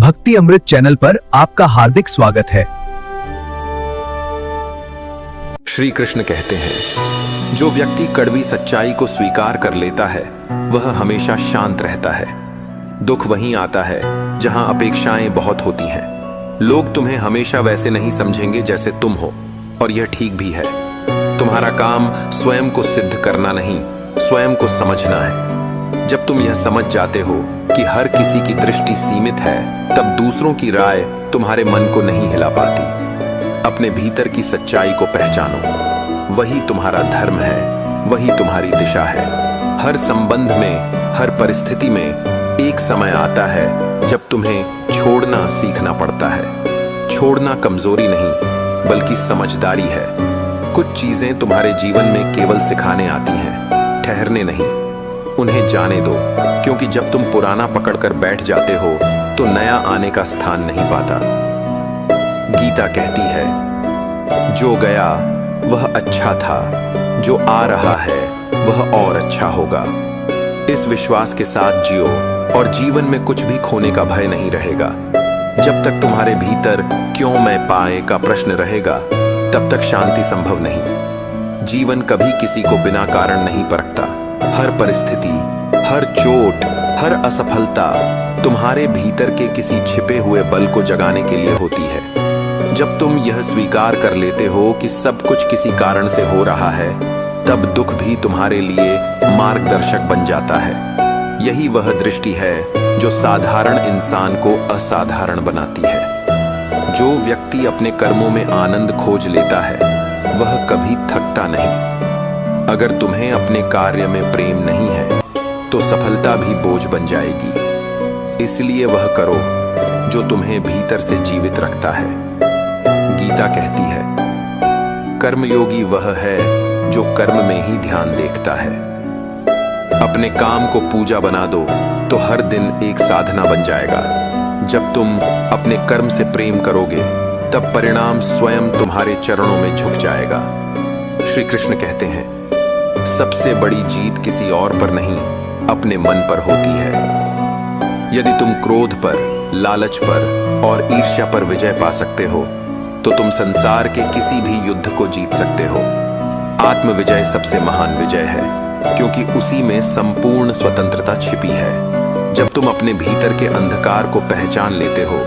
भक्ति अमृत चैनल पर आपका हार्दिक स्वागत है। श्री कृष्ण कहते हैं, जो व्यक्ति कड़वी सच्चाई को स्वीकार कर लेता है वह हमेशा शांत रहता है। दुख वहीं आता है जहां अपेक्षाएं बहुत होती हैं। लोग तुम्हें हमेशा वैसे नहीं समझेंगे जैसे तुम हो, और यह ठीक भी है। तुम्हारा काम स्वयं को सिद्ध करना नहीं, स्वयं को समझना है। जब तुम यह समझ जाते हो कि हर किसी की दृष्टि सीमित है, तब दूसरों की राय तुम्हारे मन को नहीं हिला पाती। अपने भीतर की सच्चाई को पहचानो, वही तुम्हारा धर्म है, वही तुम्हारी दिशा है। हर संबंध में, हर परिस्थिति में एक समय आता है जब तुम्हें छोड़ना सीखना पड़ता है। छोड़ना कमजोरी नहीं बल्कि समझदारी है। कुछ चीजें तुम्हारे जीवन में केवल सिखाने आती हैं, ठहरने नहीं। उन्हें जाने दो, क्योंकि जब तुम पुराना पकड़कर बैठ जाते हो तो नया आने का स्थान नहीं पाता। गीता कहती है, जो गया वह अच्छा था, जो आ रहा है वह और अच्छा होगा। इस विश्वास के साथ जियो और जीवन में कुछ भी खोने का भय नहीं रहेगा। जब तक तुम्हारे भीतर क्यों मैं पाए का प्रश्न रहेगा, तब तक शांति संभव नहीं। जीवन कभी किसी को बिना कारण नहीं परखता। हर परिस्थिति, हर चोट, हर असफलता तुम्हारे भीतर के किसी छिपे हुए बल को जगाने के लिए होती है। जब तुम यह स्वीकार कर लेते हो कि सब कुछ किसी कारण से हो रहा है, तब दुख भी तुम्हारे लिए मार्गदर्शक बन जाता है। यही वह दृष्टि है जो साधारण इंसान को असाधारण बनाती है। जो व्यक्ति अपने कर्मों में आनंद खोज लेता है, वह कभी थकता नहीं। अगर तुम्हें अपने कार्य में प्रेम नहीं है, तो सफलता भी बोझ बन जाएगी। इसलिए वह करो जो तुम्हें भीतर से जीवित रखता है। गीता कहती है, कर्मयोगी वह है जो कर्म में ही ध्यान देखता है। अपने काम को पूजा बना दो तो हर दिन एक साधना बन जाएगा। जब तुम अपने कर्म से प्रेम करोगे, तब परिणाम स्वयं तुम्हारे चरणों में झुक जाएगा। श्री कृष्ण कहते हैं, सबसे बड़ी जीत किसी और पर नहीं, अपने मन पर होती है। यदि तुम क्रोध पर, लालच पर और ईर्ष्या पर विजय पा सकते हो, तो तुम संसार के किसी भी युद्ध को जीत सकते हो। आत्मविजय सबसे महान विजय है, क्योंकि उसी में संपूर्ण स्वतंत्रता छिपी है। जब तुम अपने भीतर के अंधकार को पहचान लेते हो,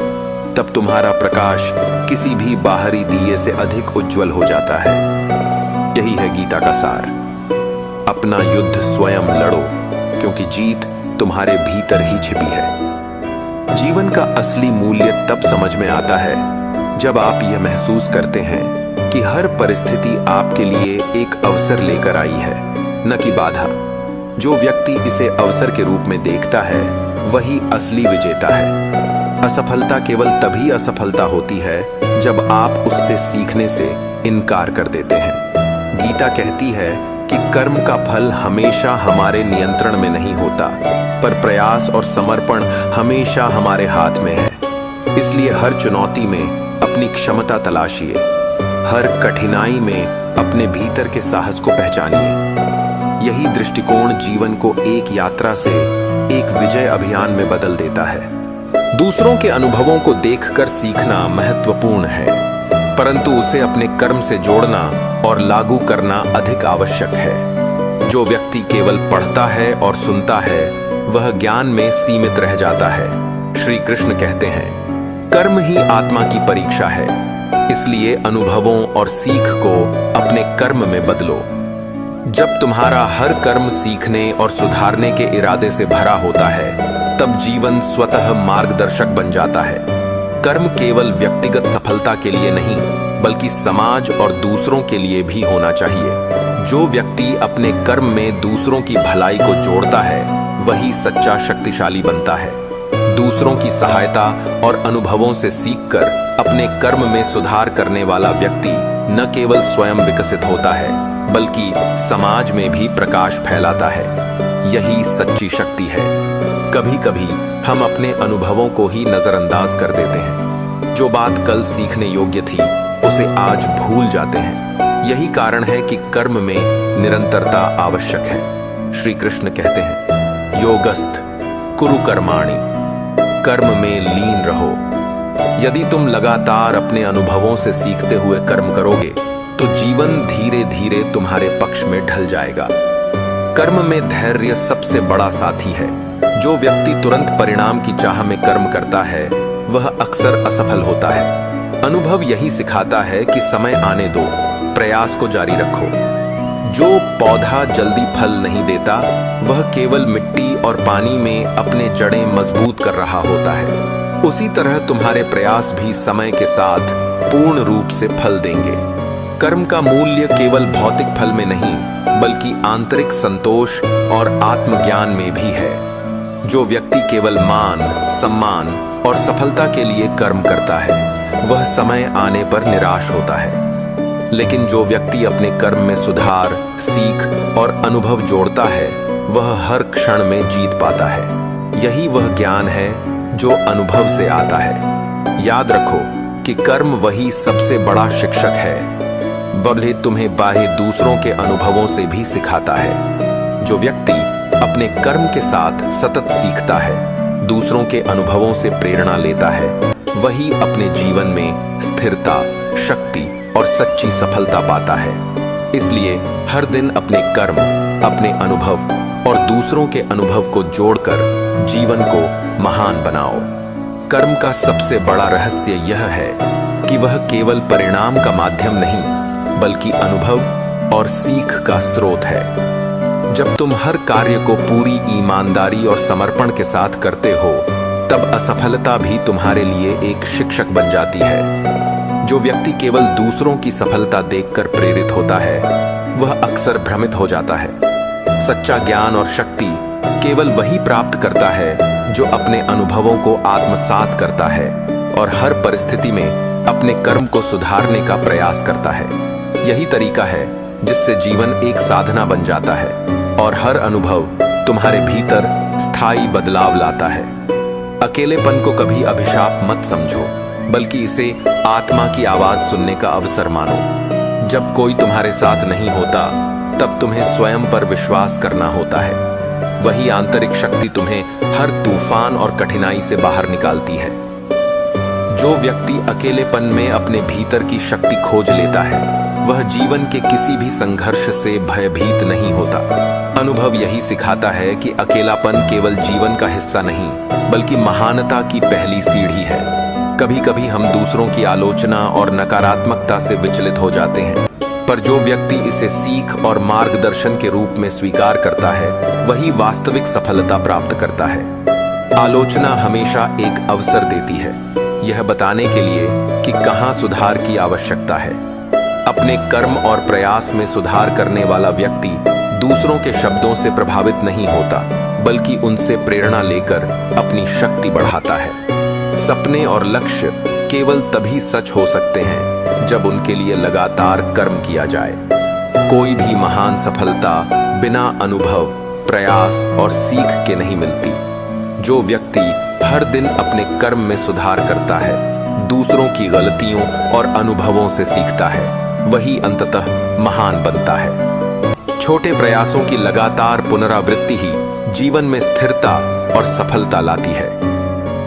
तब तुम्हारा प्रकाश किसी भी बाहरी दिए से अधिक उज्जवल हो जाता है। यही है गीता का सार। अपना युद्ध स्वयं लड़ो, क्योंकि जीत तुम्हारे भीतर ही छिपी है। जीवन का असली मूल्य तब समझ में आता है जब आप यह महसूस करते हैं कि हर परिस्थिति आपके लिए एक अवसर लेकर आई है, न कि बाधा। जो व्यक्ति इसे अवसर के रूप में देखता है, वही असली विजेता है। असफलता केवल तभी असफलता होती है जब आप उससे सीखने से इनकार कर देते हैं। गीता कहती है कि कर्म का फल हमेशा हमारे नियंत्रण में नहीं होता, पर प्रयास और समर्पण हमेशा हमारे हाथ में है। इसलिए हर चुनौती में अपनी क्षमता तलाशिए, हर कठिनाई में अपने भीतर के साहस को पहचानिए। यही दृष्टिकोण जीवन को एक यात्रा से एक विजय अभियान में बदल देता है। दूसरों के अनुभवों को देखकर सीखना महत्वपूर्ण है, परंतु उसे अपने कर्म से जोड़ना और लागू करना अधिक आवश्यक है। जो व्यक्ति केवल पढ़ता है और सुनता है, वह ज्ञान में सीमित रह जाता है। श्री कृष्ण कहते हैं, कर्म ही आत्मा की परीक्षा है। इसलिए अनुभवों और सीख को अपने कर्म में बदलो। जब तुम्हारा हर कर्म सीखने और सुधारने के इरादे से भरा होता है, तब जीवन स्वतः मार्गदर्शक बन जाता है। कर्म केवल व्यक्तिगत सफलता के लिए नहीं, बल्कि समाज और दूसरों के लिए भी होना चाहिए। जो व्यक्ति अपने कर्म में दूसरों की भलाई को जोड़ता है, वही सच्चा शक्तिशाली बनता है। दूसरों की सहायता और अनुभवों से सीखकर अपने कर्म में सुधार करने वाला व्यक्ति न केवल स्वयं विकसित होता है, बल्कि समाज में भी प्रकाश फैलाता है। यही सच्ची शक्ति है। कभी कभी हम अपने अनुभवों को ही नजरअंदाज कर देते हैं। जो बात कल सीखने योग्य थी, उसे आज भूल जाते हैं। यही कारण है कि कर्म में निरंतरता आवश्यक है। श्री कृष्ण कहते हैं, योगस्थ कुरु कर्माणि कर्म में लीन रहो। यदि तुम लगातार अपने अनुभवों से सीखते हुए कर्म करोगे तो जीवन धीरे धीरे तुम्हारे पक्ष में ढल जाएगा। कर्म में धैर्य सबसे बड़ा साथी है। जो व्यक्ति तुरंत परिणाम की चाह में कर्म करता है वह अक्सर असफल होता है। अनुभव यही सिखाता है कि समय आने दो, प्रयास को जारी रखो। जो पौधा जल्दी फल नहीं देता वह केवल मिट्टी और पानी में अपने जड़ें मजबूत कर रहा होता है। उसी तरह तुम्हारे प्रयास भी समय के साथ पूर्ण रूप से फल देंगे। कर्म का मूल्य केवल भौतिक फल में नहीं बल्कि आंतरिक संतोष और आत्मज्ञान में भी है। जो व्यक्ति केवल मान, सम्मान और सफलता के लिए कर्म करता है वह समय आने पर निराश होता है। लेकिन जो व्यक्ति अपने कर्म में सुधार, सीख और अनुभव जोड़ता है वह हर क्षण में जीत पाता है। यही वह ज्ञान है जो अनुभव से आता है। याद रखो कि कर्म वही सबसे बड़ा शिक्षक है, भले तुम्हें बाह्य दूसरों के अनुभवों से भी सिखाता है। जो व्यक्ति अपने कर्म के साथ सतत सीखता है, दूसरों के अनुभवों से प्रेरणा लेता है, वही अपने जीवन में स्थिरता, शक्ति और सच्ची सफलता पाता है। इसलिए हर दिन अपने कर्म, अपने अनुभव और दूसरों के अनुभव को जोड़कर जीवन को महान बनाओ। कर्म का सबसे बड़ा रहस्य यह है कि वह केवल परिणाम का माध्यम नहीं बल्कि अनुभव और सीख का स्रोत है। जब तुम हर कार्य को पूरी ईमानदारी और समर्पण के साथ करते हो तब असफलता भी तुम्हारे लिए एक शिक्षक बन जाती है। जो व्यक्ति केवल दूसरों की सफलता देखकर प्रेरित होता है वह अक्सर भ्रमित हो जाता है। सच्चा ज्ञान और शक्ति केवल वही प्राप्त करता है जो अपने अनुभवों को आत्मसात करता है और हर परिस्थिति में अपने कर्म को सुधारने का प्रयास करता है। यही तरीका है जिससे जीवन एक साधना बन जाता है और हर अनुभव तुम्हारे भीतर स्थायी बदलाव लाता है। अकेलेपन को कभी अभिशाप मत समझो बल्कि इसे आत्मा की आवाज सुनने का अवसर मानो। जब कोई तुम्हारे साथ नहीं होता तब तुम्हें स्वयं पर विश्वास करना होता है। वही आंतरिक शक्ति तुम्हें हर तूफान और कठिनाई से बाहर निकालती है। जो व्यक्ति अकेलेपन में अपने भीतर की शक्ति खोज लेता है वह जीवन के किसी भी संघर्ष से भयभीत नहीं होता। अनुभव यही सिखाता है कि अकेलापन केवल जीवन का हिस्सा नहीं बल्कि महानता की पहली सीढ़ी है। कभी कभी हम दूसरों की आलोचना और नकारात्मकता से विचलित हो जाते हैं, पर जो व्यक्ति इसे सीख और मार्गदर्शन के रूप में स्वीकार करता है वही वास्तविक सफलता प्राप्त करता है। आलोचना हमेशा एक अवसर देती है, यह बताने के लिए कि कहां सुधार की आवश्यकता है। अपने कर्म और प्रयास में सुधार करने वाला व्यक्ति दूसरों के शब्दों से प्रभावित नहीं होता बल्कि उनसे प्रेरणा लेकर अपनी शक्ति बढ़ाता है। सपने और लक्ष्य केवल तभी सच हो सकते हैं जब उनके लिए लगातार कर्म किया जाए। कोई भी महान सफलता बिना अनुभव, प्रयास और सीख के नहीं मिलती। जो व्यक्ति हर दिन अपने कर्म में सुधार करता है, दूसरों की गलतियों और अनुभवों से सीखता है, वही अंततः महान बनता है। छोटे प्रयासों की लगातार पुनरावृत्ति ही जीवन में स्थिरता और सफलता लाती है।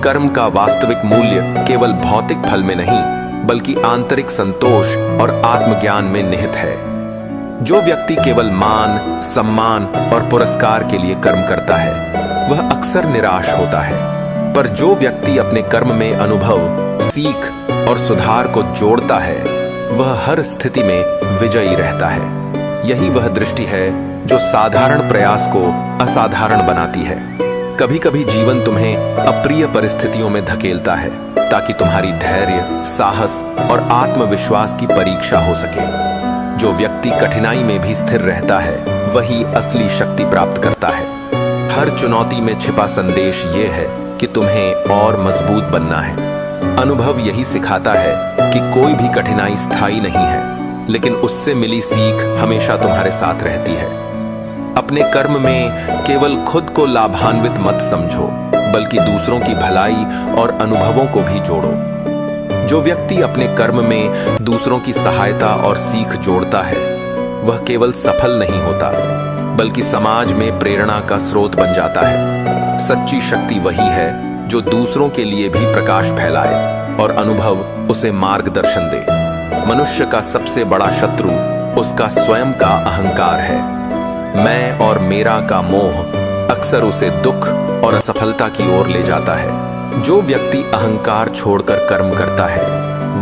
कर्म का वास्तविक मूल्य केवल भौतिक फल में नहीं बल्कि आंतरिक संतोष और आत्मज्ञान में निहित है। जो व्यक्ति केवल मान, सम्मान और पुरस्कार के लिए कर्म करता है वह अक्सर निराश होता है, पर जो व्यक्ति अपने कर्म में अनुभव, सीख और सुधार को जोड़ता है वह हर स्थिति में विजयी रहता है। यही वह दृष्टि है जो साधारण प्रयास को असाधारण बनाती है। कभी कभी जीवन तुम्हें अप्रिय परिस्थितियों में धकेलता है ताकि तुम्हारी धैर्य, साहस और आत्मविश्वास की परीक्षा हो सके। जो व्यक्ति कठिनाई में भी स्थिर रहता है वही असली शक्ति प्राप्त करता है। हर चुनौती में छिपा संदेश ये है कि तुम्हें और मजबूत बनना है। अनुभव यही सिखाता है कि कोई भी कठिनाई स्थायी नहीं है, लेकिन उससे मिली सीख हमेशा तुम्हारे साथ रहती है। अपने कर्म में केवल खुद को लाभान्वित मत समझो, बल्कि दूसरों की भलाई और अनुभवों को भी जोड़ो। जो व्यक्ति अपने कर्म में दूसरों की सहायता और सीख जोड़ता है वह केवल सफल नहीं होता बल्कि समाज में प्रेरणा का स्रोत बन जाता है। सच्ची शक्ति वही है जो दूसरों के लिए भी प्रकाश फैलाए और अनुभव उसे मार्गदर्शन दे। मनुष्य का सबसे बड़ा शत्रु उसका स्वयं का अहंकार है। मैं और मेरा का मोह अक्सर उसे दुख और असफलता की ओर ले जाता है। जो व्यक्ति अहंकार छोड़कर कर्म करता है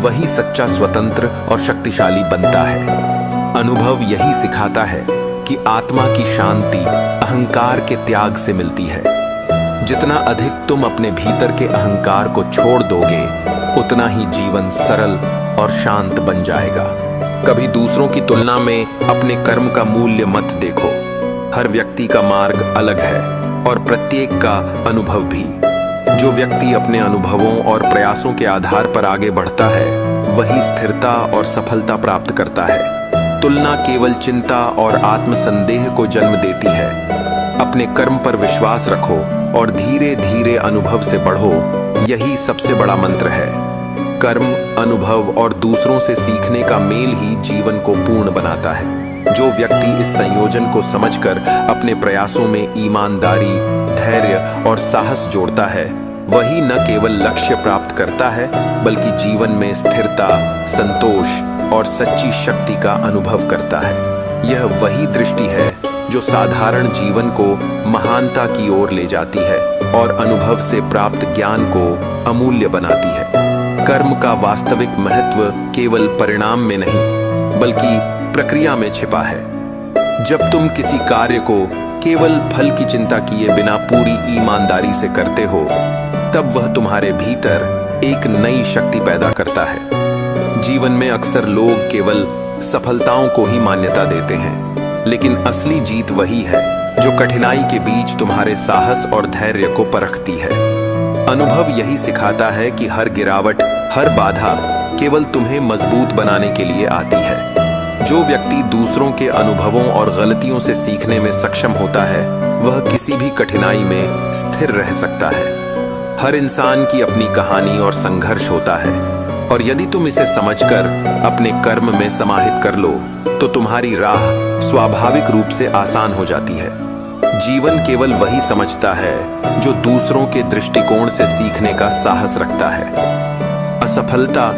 वही सच्चा स्वतंत्र और शक्तिशाली बनता है। अनुभव यही सिखाता है कि आत्मा की शांति अहंकार के त्याग से मिलती है। जितना अधिक तुम अपने भीतर के अहंकार को छोड़ दोगे उतना ही जीवन सरल और शांत बन जाएगा। कभी दूसरों की तुलना में अपने कर्म का मूल्य मत देखो। हर व्यक्ति का मार्ग अलग है और प्रत्येक का अनुभव भी। जो व्यक्ति अपने अनुभवों और प्रयासों के आधार पर आगे बढ़ता है वही स्थिरता और सफलता प्राप्त करता है। तुलना केवल चिंता और आत्मसंदेह को जन्म देती है। अपने कर्म पर विश्वास रखो और धीरे धीरे अनुभव से बढ़ो, यही सबसे बड़ा मंत्र है। कर्म, अनुभव और दूसरों से सीखने का मेल ही जीवन को पूर्ण बनाता है। जो व्यक्ति इस संयोजन को समझकर अपने प्रयासों में ईमानदारी, धैर्य और साहस जोड़ता है वही न केवल लक्ष्य प्राप्त करता है बल्कि जीवन में स्थिरता, संतोष और सच्ची शक्ति का अनुभव करता है। यह वही दृष्टि है जो साधारण जीवन को महानता की ओर ले जाती है और अनुभव से प्राप्त ज्ञान को अमूल्य बनाती है। कर्म का वास्तविक महत्व केवल परिणाम में नहीं बल्कि प्रक्रिया में छिपा है। जब तुम किसी कार्य को केवल फल की चिंता किए बिना पूरी ईमानदारी से करते हो तब वह तुम्हारे भीतर एक नई शक्ति पैदा करता है। जीवन में अक्सर लोग केवल सफलताओं को ही मान्यता देते हैं, लेकिन असली जीत वही है जो कठिनाई के बीच तुम्हारे साहस और धैर्य को परखती है। अनुभव यही सिखाता है कि हर गिरावट, हर बाधा केवल तुम्हें मजबूत बनाने के लिए आती है। जो व्यक्ति दूसरों के अनुभवों और गलतियों से सीखने में सक्षम होता है वह किसी भी कठिनाई में स्थिर रह सकता है। हर इंसान की अपनी कहानी और संघर्ष होता है और यदि तुम इसे समझकर अपने कर्म में समाहित कर लो तो तुम्हारी राह स्वाभाविक रूप से आसान हो जाती है। जीवन केवल वही समझता है जो दूसरों के दृष्टिकोण से सीखने का साहस रखता है। असफलता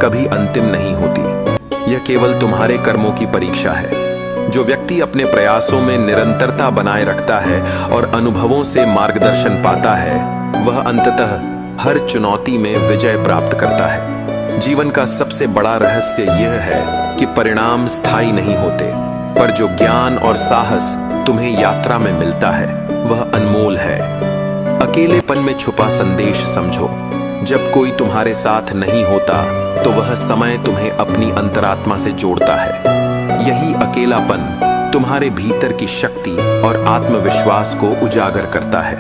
कभी अंतिम नहीं होती, यह केवल तुम्हारे कर्मों की परीक्षा है। जो व्यक्ति अपने प्रयासों में निरंतरता बनाए रखता है और अनुभवों से मार्गदर्शन पाता है वह अंततः हर चुनौती में विजय प्राप्त करता है। जीवन का सबसे बड़ा रहस्य यह है कि परिणाम स्थायी नहीं होते, पर जो ज्ञान और साहस तुम्हें यात्रा में मिलता है वह अनमोल है। अकेलेपन में छुपा संदेश समझो। जब कोई तुम्हारे साथ नहीं होता तो वह समय तुम्हें अपनी अंतरात्मा से जोड़ता है। यही अकेलापन तुम्हारे भीतर की शक्ति और आत्मविश्वास को उजागर करता है।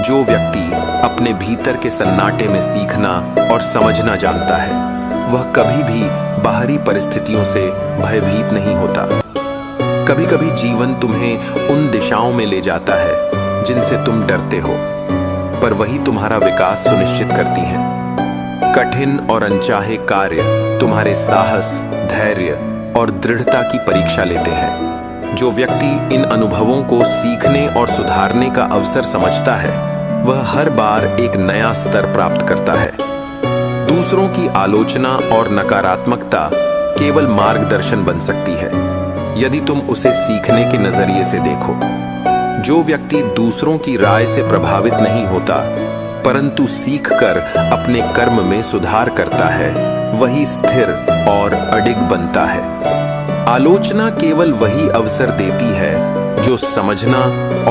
जो व्यक्ति अपने भीतर के सन्नाटे में सीखना और समझना जानता है वह कभी भी बाहरी परिस्थितियों से भयभीत नहीं होता। कभी कभी जीवन तुम्हें उन दिशाओं में ले जाता है जिनसे तुम डरते हो, पर वही तुम्हारा विकास सुनिश्चित करती हैं। कठिन और अनचाहे कार्य तुम्हारे साहस, धैर्य और दृढ़ता की परीक्षा लेते हैं। जो व्यक्ति इन अनुभवों को सीखने और सुधारने का अवसर समझता है वह हर बार एक नया स्तर प्राप्त करता है। दूसरों की आलोचना और नकारात्मकता केवल मार्गदर्शन बन सकती है यदि तुम उसे सीखने के नजरिए से देखो। जो व्यक्ति दूसरों की राय से प्रभावित नहीं होता परंतु सीखकर अपने कर्म में सुधार करता है वही स्थिर और अडिग बनता है। आलोचना केवल वही अवसर देती है जो समझना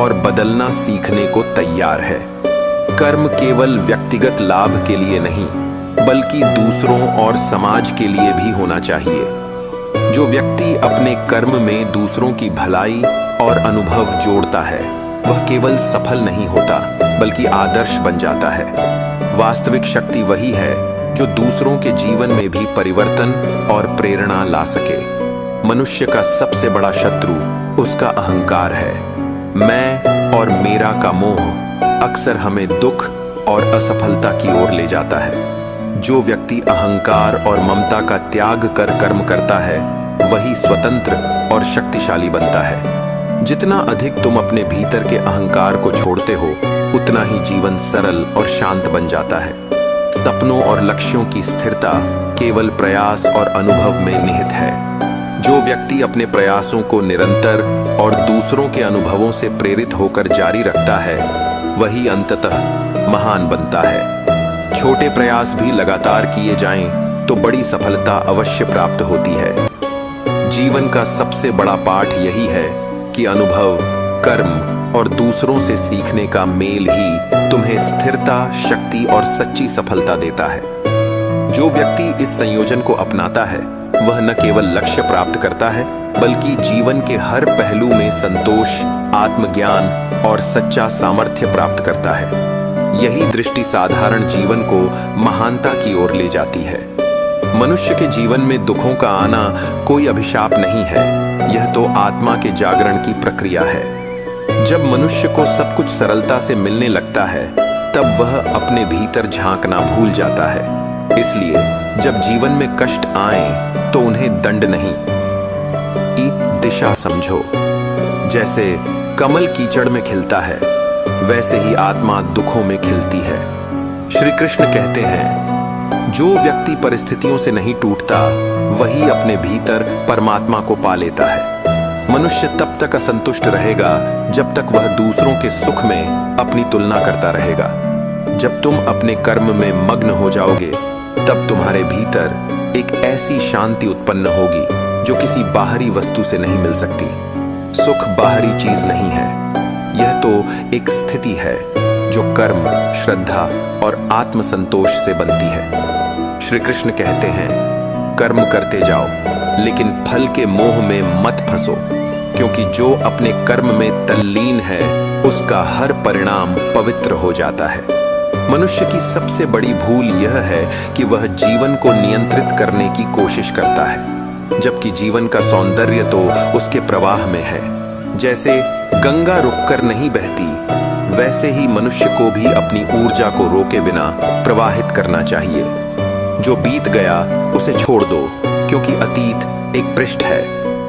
और बदलना सीखने को तैयार है। कर्म केवल व्यक्तिगत लाभ के लिए नहीं बल्कि दूसरों और समाज के लिए भी होना चाहिए। जो व्यक्ति अपने कर्म में दूसरों की भलाई और अनुभव जोड़ता है वह केवल सफल नहीं होता बल्कि आदर्श बन जाता है। वास्तविक शक्ति वही है जो दूसरों के जीवन में भी परिवर्तन और प्रेरणा ला सके। मनुष्य का सबसे बड़ा शत्रु उसका अहंकार है। मैं और मेरा का मोह अक्सर हमें दुख और असफलता की ओर ले जाता है। जो व्यक्ति अहंकार और ममता का त्याग कर कर्म करता है वही स्वतंत्र और शक्तिशाली बनता है। जितना अधिक तुम अपने भीतर के अहंकार को छोड़ते हो उतना ही जीवन सरल और शांत बन जाता है। सपनों और लक्ष्यों की स्थिरता केवल प्रयास और अनुभव में निहित है। जो व्यक्ति अपने प्रयासों को निरंतर और दूसरों के अनुभवों से प्रेरित होकर जारी रखता है, वही अंततः महान बनता है। छोटे प्रयास भी लगातार किए जाएं तो बड़ी सफलता अवश्य प्राप्त होती है। जीवन का सबसे बड़ा पाठ यही है कि अनुभव, कर्म और दूसरों से सीखने का मेल ही तुम्हें स्थिरता, शक्ति और सच्ची सफलता देता है। जो व्यक्ति इस संयोजन को अपनाता है, वह न केवल लक्ष्य प्राप्त करता है, बल्कि जीवन के हर पहलू में संतोष, आत्मज्ञान और सच्चा सामर्थ्य प्राप्त करता है। यही दृष्टि साधारण जीवन को महानता की ओर ले जाती है। मनुष्य के जीवन में दुखों का आना कोई अभिशाप नहीं है, यह तो आत्मा के जागरण की प्रक्रिया है। जब मनुष्य को सब कुछ सरलता से मिलने लगता है, तब वह अपने भीतर झांकना भूल जाता है। इसलिए जब जीवन में कष्ट आए तो उन्हें दंड नहीं, दिशा समझो। जैसे कमल कीचड़ में खिलता है, वैसे ही आत्मा दुखों में खिलती है। श्री कृष्ण कहते हैं, जो व्यक्ति परिस्थितियों से नहीं टूटता, वही अपने भीतर परमात्मा को पा लेता है। मनुष्य तब तक असंतुष्ट रहेगा जब तक वह दूसरों के सुख में अपनी तुलना करता रहेगा। जब तुम अपने कर्म में मग्न हो जाओगे, तब तुम्हारे भीतर एक ऐसी शांति उत्पन्न होगी जो किसी बाहरी वस्तु से नहीं मिल सकती। सुख बाहरी चीज नहीं है, यह तो एक स्थिति है जो कर्म, श्रद्धा और आत्मसंतोष से बनती है। श्री कृष्ण कहते हैं, कर्म करते जाओ, लेकिन फल के मोह में मत फंसो, क्योंकि जो अपने कर्म में तल्लीन है, उसका हर परिणाम पवित्र हो जाता है। मनुष्य की सबसे बड़ी भूल यह है कि वह जीवन को नियंत्रित करने की कोशिश करता है, जबकि जीवन का सौंदर्य तो उसके प्रवाह में है। जैसे गंगा रुककर नहीं बहती, वैसे ही मनुष्य को भी अपनी ऊर्जा को रोके बिना प्रवाहित करना चाहिए। जो बीत गया उसे छोड़ दो, क्योंकि अतीत एक पृष्ठ है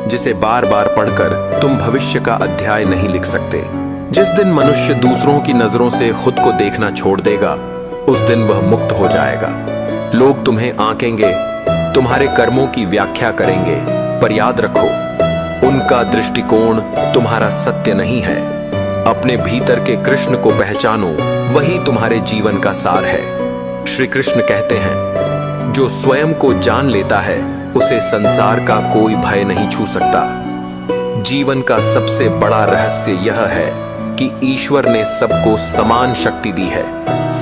जिसे बार बार पढ़कर तुम भविष्य का अध्याय नहीं लिख सकते। जिस दिन मनुष्य दूसरों की नजरों से खुद को देखना छोड़ देगा, उस दिन वह मुक्त हो जाएगा। लोग तुम्हें आंकेंगे, तुम्हारे कर्मों की व्याख्या करेंगे, पर याद रखो, उनका दृष्टिकोण तुम्हारा सत्य नहीं है। अपने भीतर के कृष्ण को पहचानो, वही तुम्हारे जीवन का सार है। श्री कृष्ण कहते हैं, जो स्वयं को जान लेता है, उसे संसार का कोई भय नहीं छू सकता। जीवन का सबसे बड़ा रहस्य यह है कि ईश्वर ने सबको समान शक्ति दी है,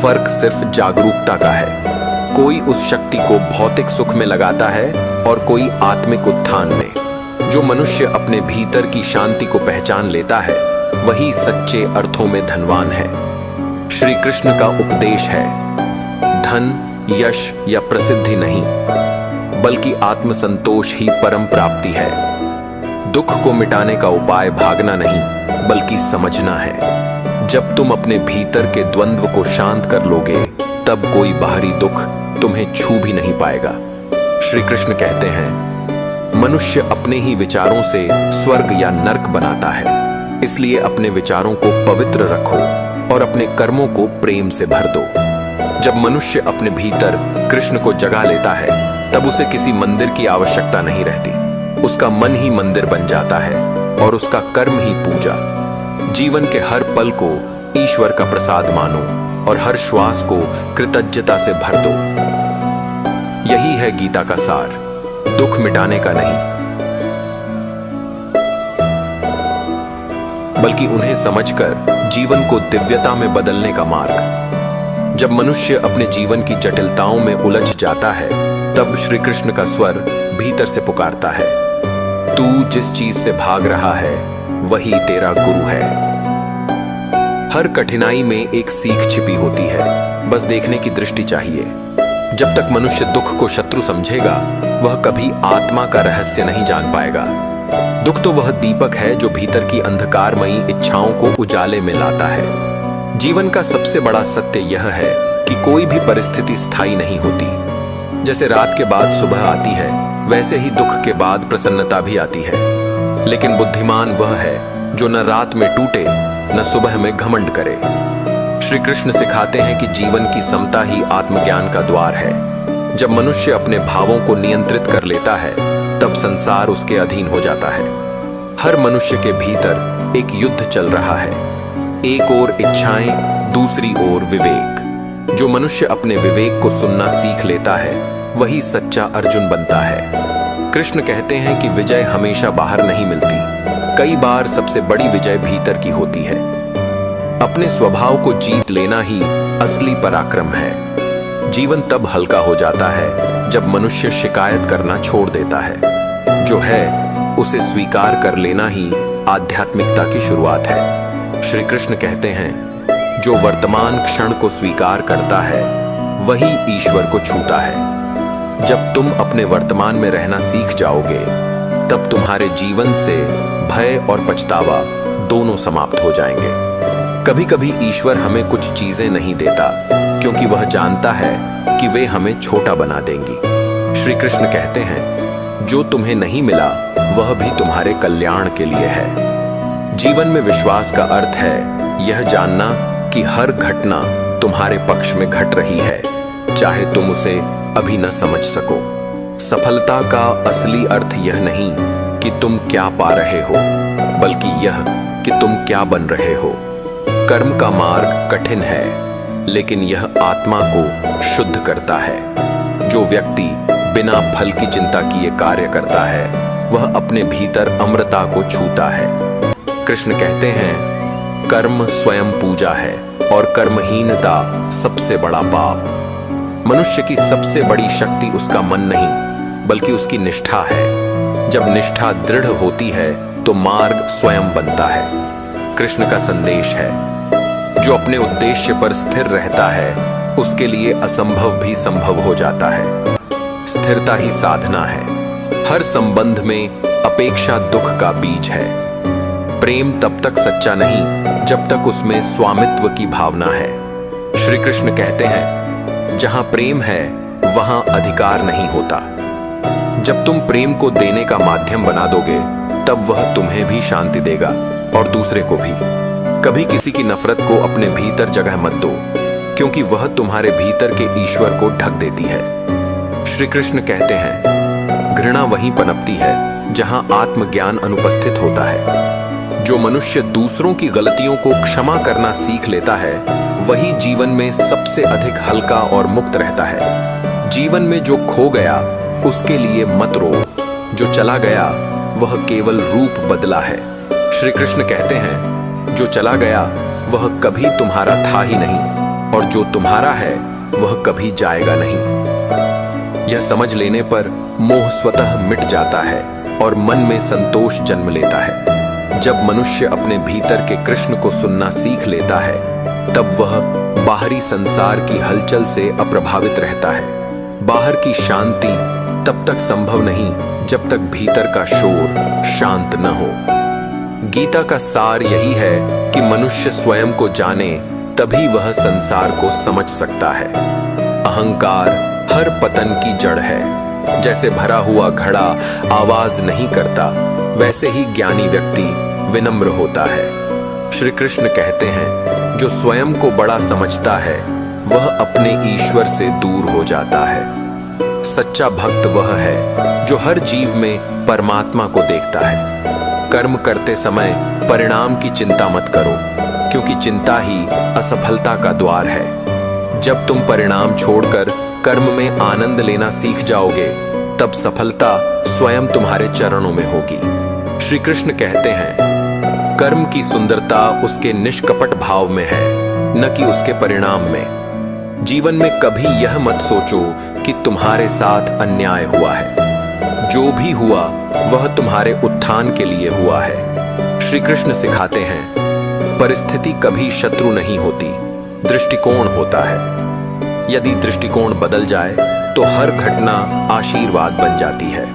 फर्क सिर्फ जागरूकता का है। कोई उस शक्ति को भौतिक सुख में लगाता है और कोई आत्मिक उत्थान में। जो मनुष्य अपने भीतर की शांति को पहचान लेता है, वही सच्चे अर्थों में धनवान है। श्री कृष्ण का उपदेश है, धन, यश या प्रसिद्धि नहीं, बल्कि आत्मसंतोष ही परम प्राप्ति है। दुख को मिटाने का उपाय भागना नहीं, बल्कि समझना है। जब तुम अपने भीतर के द्वंद्व को शांत कर लोगे, तब कोई बाहरी दुख तुम्हें छू भी नहीं पाएगा। श्री कृष्ण कहते हैं, मनुष्य अपने ही विचारों से स्वर्ग या नर्क बनाता है। इसलिए अपने विचारों को पवित्र रखो और अपने कर्मों को प्रेम से भर दो। जब मनुष्य अपने भीतर कृष्ण को जगा लेता है, तब उसे किसी मंदिर की आवश्यकता नहीं रहती। उसका मन ही मंदिर बन जाता है और उसका कर्म ही पूजा। जीवन के हर पल को ईश्वर का प्रसाद मानो और हर श्वास को कृतज्ञता से भर दो। यही है गीता का सार, दुख मिटाने का नहीं, बल्कि उन्हें समझकर जीवन को दिव्यता में बदलने का मार्ग। जब मनुष्य अपने जीवन की जटिलताओं में उलझ जाता है, तब श्री कृष्ण का स्वर भीतर से पुकारता है, तू जिस चीज से भाग रहा है, वही तेरा गुरु है। हर कठिनाई में एक सीख छिपी होती है, बस देखने की दृष्टि चाहिए। जब तक मनुष्य दुख को शत्रु समझेगा, वह कभी आत्मा का रहस्य नहीं जान पाएगा। दुख तो वह दीपक है जो भीतर की अंधकारमयी इच्छाओं को उजाले में लाता है। जीवन का सबसे बड़ा सत्य यह है कि कोई भी परिस्थिति स्थायी नहीं होती। जैसे रात के बाद सुबह आती है, वैसे ही दुख के बाद प्रसन्नता भी आती है। लेकिन बुद्धिमान वह है जो न रात में टूटे, न सुबह में घमंड करे। श्री कृष्ण सिखाते हैं कि जीवन की समता ही आत्मज्ञान का द्वार है। जब मनुष्य अपने भावों को नियंत्रित कर लेता है तब संसार उसके अधीन हो जाता है। हर मनुष्य के भीतर एक युद्ध चल रहा है, एक ओर इच्छाएं, दूसरी ओर विवेक। जो मनुष्य अपने विवेक को सुनना सीख लेता है वही सच्चा अर्जुन बनता है। कृष्ण कहते हैं कि विजय हमेशा बाहर नहीं मिलती, कई बार सबसे बड़ी विजय भीतर की होती है। अपने स्वभाव को जीत लेना ही असली पराक्रम है। जीवन तब हल्का हो जाता है जब मनुष्य शिकायत करना छोड़ देता है। जो है उसे स्वीकार कर लेना ही आध्यात्मिकता की शुरुआत है। श्री कृष्ण कहते हैं, जो वर्तमान क्षण को स्वीकार करता है वही ईश्वर को छूता है। जब तुम अपने वर्तमान में रहना सीख जाओगे तब तुम्हारे जीवन से भय और पछतावा दोनों समाप्त हो जाएंगे। कभी कभी ईश्वर हमें कुछ चीजें नहीं देता क्योंकि वह जानता है कि वे हमें छोटा बना देंगी। श्री कृष्ण कहते हैं, जो तुम्हें नहीं मिला वह भी तुम्हारे कल्याण के लिए है। जीवन में विश्वास का अर्थ है यह जानना कि हर घटना तुम्हारे पक्ष में घट रही है, चाहे तुम उसे अभी न समझ सको। सफलता का असली अर्थ यह नहीं कि तुम क्या पा रहे हो, बल्कि यह कि तुम क्या बन रहे हो। कर्म का मार्ग कठिन है, लेकिन यह आत्मा को शुद्ध करता है। जो व्यक्ति बिना फल की चिंता किए कार्य करता है वह अपने भीतर अमृता को छूता है। कृष्ण कहते हैं, कर्म स्वयं पूजा है और कर्महीनता सबसे बड़ा पाप। मनुष्य की सबसे बड़ी शक्ति उसका मन नहीं बल्कि उसकी निष्ठा है। जब निष्ठा दृढ़ होती है तो मार्ग स्वयं बनता है। कृष्ण का संदेश है, जो अपने उद्देश्य पर स्थिर रहता है उसके लिए असंभव भी संभव हो जाता है। स्थिरता ही साधना है। हर संबंध में अपेक्षा दुख का बीज है। प्रेम तब तक सच्चा नहीं जब तक उसमें स्वामित्व की भावना है। श्री कृष्ण कहते हैं, जहां प्रेम है वहां अधिकार नहीं होता। जब तुम प्रेम को देने का माध्यम बना दोगे तब वह तुम्हें भी शांति देगा और दूसरे को भी। कभी किसी की नफरत को अपने भीतर जगह मत दो, क्योंकि वह तुम्हारे भीतर के ईश्वर को ढक देती है। श्री कृष्ण कहते हैं, घृणा वहीं पनपती है जहां आत्मज्ञान अनुपस्थित होता है। जो मनुष्य दूसरों की गलतियों को क्षमा करना सीख लेता है वही जीवन में सबसे अधिक हल्का और मुक्त रहता है। जीवन में जो खो गया उसके लिए मत रो, जो चला गया वह केवल रूप बदला है। श्री कृष्ण कहते हैं, जो चला गया वह कभी तुम्हारा था ही नहीं और जो तुम्हारा है वह कभी जाएगा नहीं। यह समझ लेने पर मोह स्वतः मिट जाता है और मन में संतोष जन्म लेता है। जब मनुष्य अपने भीतर के कृष्ण को सुनना सीख लेता है तब वह बाहरी संसार की हलचल से अप्रभावित रहता है। बाहर की शांति तब तक संभव नहीं जब तक भीतर का शोर शांत न हो। गीता का सार यही है कि मनुष्य स्वयं को जाने तभी वह संसार को समझ सकता है। अहंकार हर पतन की जड़ है। जैसे भरा हुआ घड़ा आवाज नहीं करता, वैसे ही ज्ञानी व्यक्ति विनम्र होता है। श्री कृष्ण कहते हैं, जो स्वयं को बड़ा समझता है वह अपने ईश्वर से दूर हो जाता है। सच्चा भक्त वह है जो हर जीव में परमात्मा को देखता है। कर्म करते समय परिणाम की चिंता मत करो, क्योंकि चिंता ही असफलता का द्वार है। जब तुम परिणाम छोड़कर कर्म में आनंद लेना सीख जाओगे तब सफलता स्वयं तुम्हारे चरणों में होगी। श्री कृष्ण कहते हैं, कर्म की सुंदरता उसके निष्कपट भाव में है, न कि उसके परिणाम में। जीवन में कभी यह मत सोचो कि तुम्हारे साथ अन्याय हुआ है। जो भी हुआ वह तुम्हारे उत्थान के लिए हुआ है। श्री कृष्ण सिखाते हैं, परिस्थिति कभी शत्रु नहीं होती, दृष्टिकोण होता है। यदि दृष्टिकोण बदल जाए तो हर घटना आशीर्वाद बन जाती है।